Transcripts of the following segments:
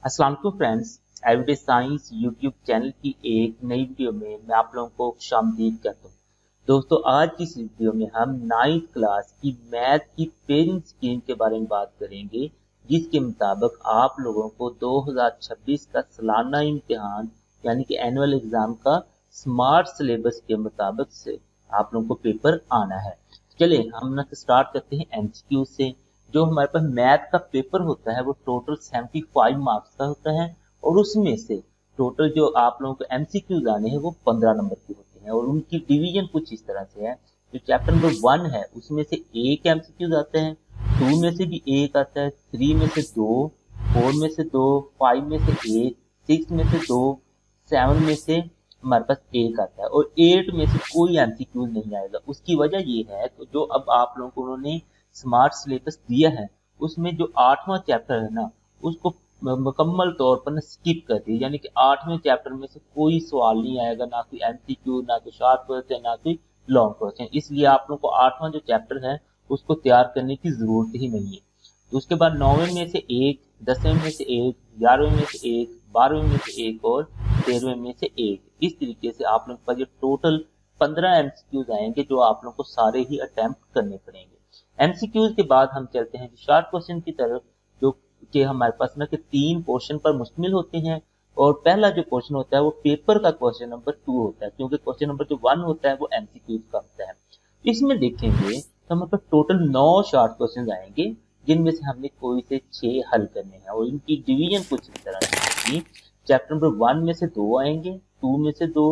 अस्सलाम वालेकुम friends, everyday science YouTube channel की एक नई वीडियो में मैं आप लोगों को खुशामदीद कहता हूँ। दोस्तों, आज की इस वीडियो में हम 9th क्लास की मैथ की पेयरिंग स्कीम के बारे में बात करेंगे, जिसके मुताबिक आप लोगों को 2026 का सालाना इम्तिहान यानी कि एनुअल एग्जाम का स्मार्ट सिलेबस के मुताबिक से आप लोगों को पेपर आना है। चलिए हम स्टार्ट करते हैं एमसीक्यू से। जो हमारे पास मैथ का पेपर होता है वो टोटल 75 मार्क्स का होता है, और उसमें से टोटल जो आप लोगों को एमसीक्यूज आने हैं वो 15 नंबर के होते हैं, और उनकी डिवीजन कुछ इस तरह से है। जो चैप्टर नंबर 1 है उसमें से एक एमसीक्यूज आते हैं, 2 में से भी एक आता है, 3 में से 2, 4 में से 2, 5 में से एक, 6 में से 2, 7 में से हमारे पास एक आता है, और 8 में से कोई एमसीक्यूज नहीं आएगा। उसकी वजह ये है तो जो अब आप लोगों को उन्होंने स्मार्ट सिलेबस दिया है उसमें जो 8वां चैप्टर है ना उसको मुकम्मल तौर पर स्किप कर दिया, यानी कि 8वें चैप्टर में से कोई सवाल नहीं आएगा, ना कोई एमसीक्यू, ना कोई शॉर्ट क्वेश्चन, ना कोई लॉन्ग क्वेश्चन। इसलिए आप लोगों को 8वां जो चैप्टर है उसको तैयार करने की जरूरत ही नहीं है। तो उसके बाद 9वें में से एक, 10वें में से एक, 11वें में से एक, 12वें में से एक और 13वें में से एक, इस तरीके से आप लोग पर टोटल 15 एमसीक्यूज आएंगे जो आप लोग को सारे ही अटेम्प्ट करने पड़ेंगे। एमसीक्यूज के बाद हम चलते हैं शॉर्ट क्वेश्चन की तरफ, जो कि हमारे पास ना कि 3 क्वेश्चन पर मुश्तमिल होते हैं। और पहला जो क्वेश्चन होता है वो पेपर का क्वेश्चन नंबर 2 होता है, क्योंकि क्वेश्चन नंबर जो 1 होता है वो एमसीक्यूज का होता है। इसमें देखेंगे तो हमारे पास टोटल 9 शॉर्ट क्वेश्चन आएंगे, जिनमें से हमने कोई से 6 हल करने हैं, और इनकी डिवीजन कुछ इस तरह से होगी। चैप्टर नंबर 1 में से 2 आएंगे, 2 में से 2,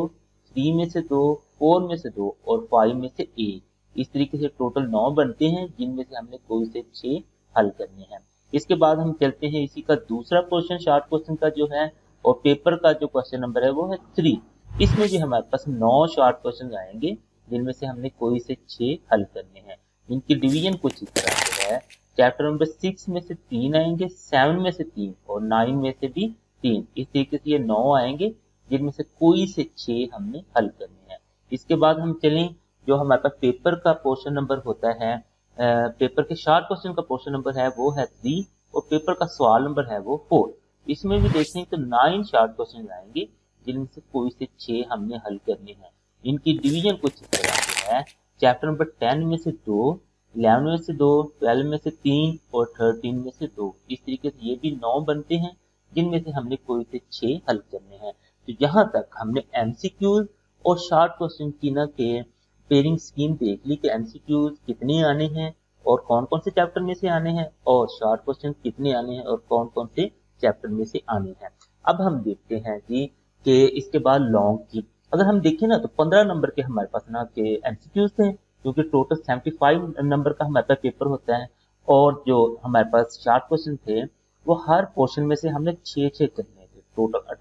3 में से 2, 4 में से 2 और 5 में से 1। इस तरीके से टोटल 9 बनते हैं, जिनमें से हमने कोई से 6 हल करने हैं। इसके बाद हम चलते हैं इसी का दूसरा क्वेश्चन शॉर्ट क्वेश्चन का जो है, और पेपर का जो क्वेश्चन नंबर है वो है 3। इसमें भी हमारे पास 9 शॉर्ट क्वेश्चन आएंगे, जिनमें से हमने कोई से 6 हल करने हैं। इनकी डिवीजन कुछ इस तरह से है। चैप्टर नंबर 6 में से 3 आएंगे, 7 में से 3 और 9 में से भी 3। इस तरीके से ये 9 आएंगे, जिनमें से कोई से 6 हमने हल करने हैं। इसके बाद हम चलें, जो हमारे पास पेपर का पोर्शन नंबर होता है, पेपर के शॉर्ट क्वेश्चन का पोर्शन नंबर है वो है 3, और पेपर का सवाल नंबर है वो 4। इसमें भी देखें तो 9 शॉर्ट क्वेश्चन आएंगे, जिनमें से कोई से 6 हमने हल करने हैं। इनकी डिवीजन कुछ इस तरह से है। चैप्टर नंबर 10 में से 2, 11 में से 2, 12 में से 3 और 13 में से 2। इस तरीके से ये भी 9 बनते हैं, जिनमें से हमने कोई से 6 हल करने हैं। तो यहाँ तक हमने एमसीक्यूज और शॉर्ट क्वेश्चन की ना के पेयरिंग स्कीम देख ली कि एमसीक्यूज कितने आने हैं और कौन कौन से चैप्टर में से आने हैं, और शॉर्ट क्वेश्चन कितने आने हैं और कौन कौन से चैप्टर में से आने हैं। अब हम देखते हैं जी कि इसके बाद लॉन्ग की अगर हम देखें ना तो 15 नंबर के हमारे पास ना के एमसीक्यूज थे, क्योंकि टोटल 75 नंबर का हमारे पास पेपर होता है, और जो हमारे पास शॉर्ट क्वेश्चन थे वो हर पोर्शन में से हमने 6 करने थे। टोटल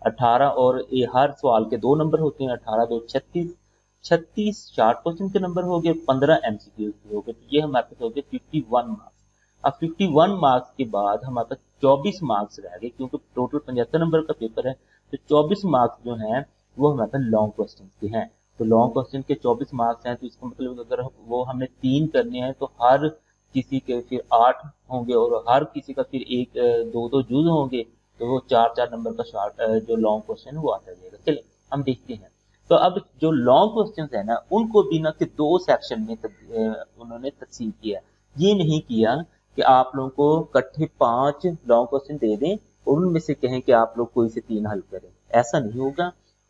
18 और ये हर सवाल के 2 नंबर होते हैं, 18 2 36 शॉर्ट क्वेश्चन के नंबर हो गए, 15 एमसीक्यू के हो गए। तो ये हमारे पास हो गए 51 मार्क्स। अब 51 मार्क्स के बाद हमारे पास 24 मार्क्स रह गए, क्योंकि टोटल 75 नंबर का पेपर है। तो 24 मार्क्स जो हैं वो हमारे पास लॉन्ग क्वेश्चन के हैं। तो लॉन्ग क्वेश्चन के 24 मार्क्स हैं, तो इसका मतलब अगर वो हमने 3 करने हैं तो हर किसी के फिर 8 होंगे, और हर किसी का फिर 1-2 जुज होंगे, तो वो 4 नंबर का शॉर्ट जो लॉन्ग क्वेश्चन है वो आता जाएगा। चलिए हम देखते हैं। तो अब जो लॉन्ग क्वेश्चन है ना उनको भी ना कि 2 सेक्शन में उन्होंने तकसीम किया। ये नहीं किया कि आप लोगों को इकट्ठे 5 लॉन्ग क्वेश्चन दे दें और उनमें से कहें कि आप लोग कोई से 3 हल करें। ऐसा नहीं होगा।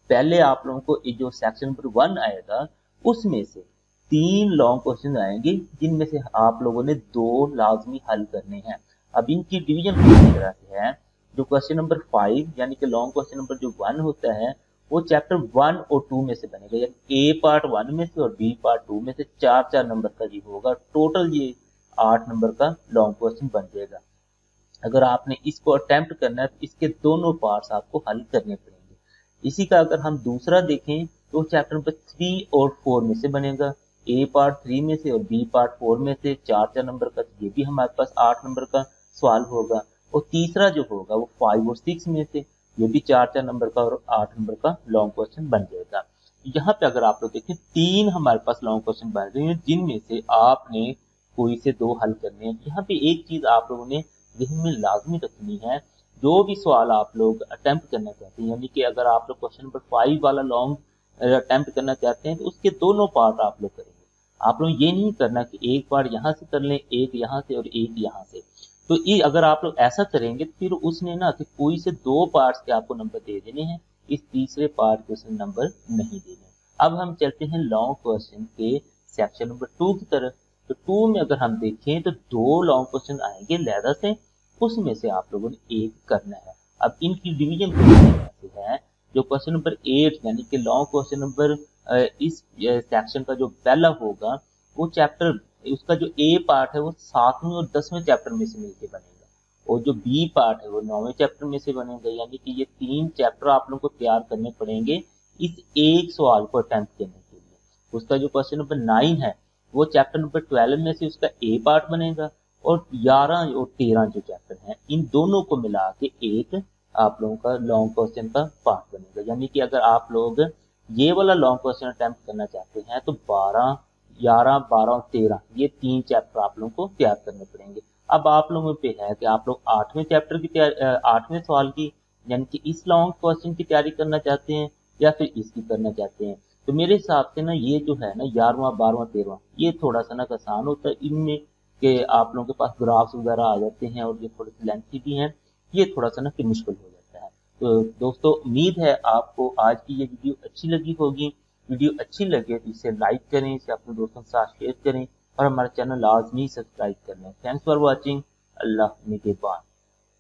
पहले आप लोगों को जो सेक्शन नंबर 1 आएगा उसमें से 3 लॉन्ग क्वेश्चन आएंगे, जिनमें से आप लोगों ने 2 लाजमी हल करने हैं। अब इनकी डिवीजन किस तरह से है। जो क्वेश्चन नंबर 5 यानी कि लॉन्ग क्वेश्चन नंबर जो 1 होता है वो चैप्टर 1 और 2 में से बनेगा, यानी ए पार्ट 1 में से और बी पार्ट 2 में से 4 नंबर का ये होगा। टोटल ये 8 नंबर का लॉन्ग क्वेश्चन बन जाएगा। अगर आपने इसको अटेम्प्ट करना है तो इसके दोनों पार्ट्स आपको हल करने पड़ेंगे। इसी का अगर हम दूसरा देखें तो चैप्टर नंबर 3 और 4 में से बनेगा, ए पार्ट 3 में से और बी पार्ट 4 में से 4 नंबर का, ये भी हमारे पास 8 नंबर का सवाल होगा। और तीसरा जो होगा वो 5 और 6 में से, ये भी 4 नंबर का और 8 नंबर का लॉन्ग क्वेश्चन बन जाएगा। यहाँ पे अगर आप लोग देखें 3 हमारे पास लॉन्ग क्वेश्चन बन रहे हैं, जिनमें से आपने कोई से 2 हल करने हैं। यहाँ पे एक चीज आप लोगों ने ज़हन में लाजमी रखनी है, जो भी सवाल आप लोग अटेम्प्ट करना चाहते हैं, यानी कि अगर आप लोग क्वेश्चन नंबर 5 वाला लॉन्ग अटेम्प्ट करना चाहते हैं तो उसके दोनों पार्ट आप लोग करेंगे। आप लोग ये नहीं करना कि एक पार्ट यहाँ से कर लें, एक यहाँ से और एक यहाँ से। तो ये अगर आप लोग ऐसा करेंगे तो फिर उसने ना कि कोई से 2 पार्ट्स के आपको नंबर दे देने हैं, इस तीसरे पार्ट के उसने नंबर नहीं देने। अब हम चलते हैं लॉन्ग क्वेश्चन के सेक्शन नंबर 2 की तरफ। तो 2 में अगर हम देखें तो 2 लॉन्ग क्वेश्चन आएंगे लैदा से, उसमें से आप लोगों ने एक करना है। अब इनकी डिवीजन कैसे है, जो क्वेश्चन नंबर 8 यानी कि लॉन्ग क्वेश्चन नंबर इस सेक्शन का जो पहला होगा वो चैप्टर, उसका जो ए पार्ट है वो 7वें और 10वें चैप्टर में से मिलकर बनेगा, और जो बी पार्ट है वो 9वें चैप्टर में से बनेगा। यानी कि ये 3 चैप्टर आप लोगों को तैयार करने पड़ेंगे इस एक सवाल को अटेम्प्ट करने के लिए। उसका जो क्वेश्चन नंबर 9 है वो चैप्टर नंबर 12 में से उसका ए पार्ट बनेगा, और 11 और 13 जो चैप्टर हैं इन दोनों को मिला के एक आप लोगों का लॉन्ग क्वेश्चन का पार्ट बनेगा। यानी कि अगर आप लोग ये वाला लॉन्ग क्वेश्चन अटेम्प्ट करना चाहते हैं तो 12, 11, 12 और 13 ये 3 चैप्टर आप लोगों को तैयार करने पड़ेंगे। अब आप लोगों पे है कि आप लोग 8वें चैप्टर की 8वें सवाल की यानी कि इस लॉन्ग क्वेश्चन की तैयारी करना चाहते हैं या फिर इसकी करना चाहते हैं। तो मेरे हिसाब से ना ये जो है ना 11वां, 12वां, 13वां ये थोड़ा सा ना आसान होता है, इनमें के आप लोगों के पास ग्राफ्स वगैरह आ जाते हैं और ये थोड़े से लेंथी भी हैं, ये थोड़ा सा ना कि मुश्किल हो जाता है। तो दोस्तों उम्मीद है आपको आज की ये वीडियो अच्छी लगी होगी। वीडियो अच्छी लगे तो इसे लाइक करें, इसे अपने दोस्तों के साथ शेयर करें और हमारा चैनल लाजमी सब्सक्राइब कर लें। Thanks for watching. अल्लाह निगहबान।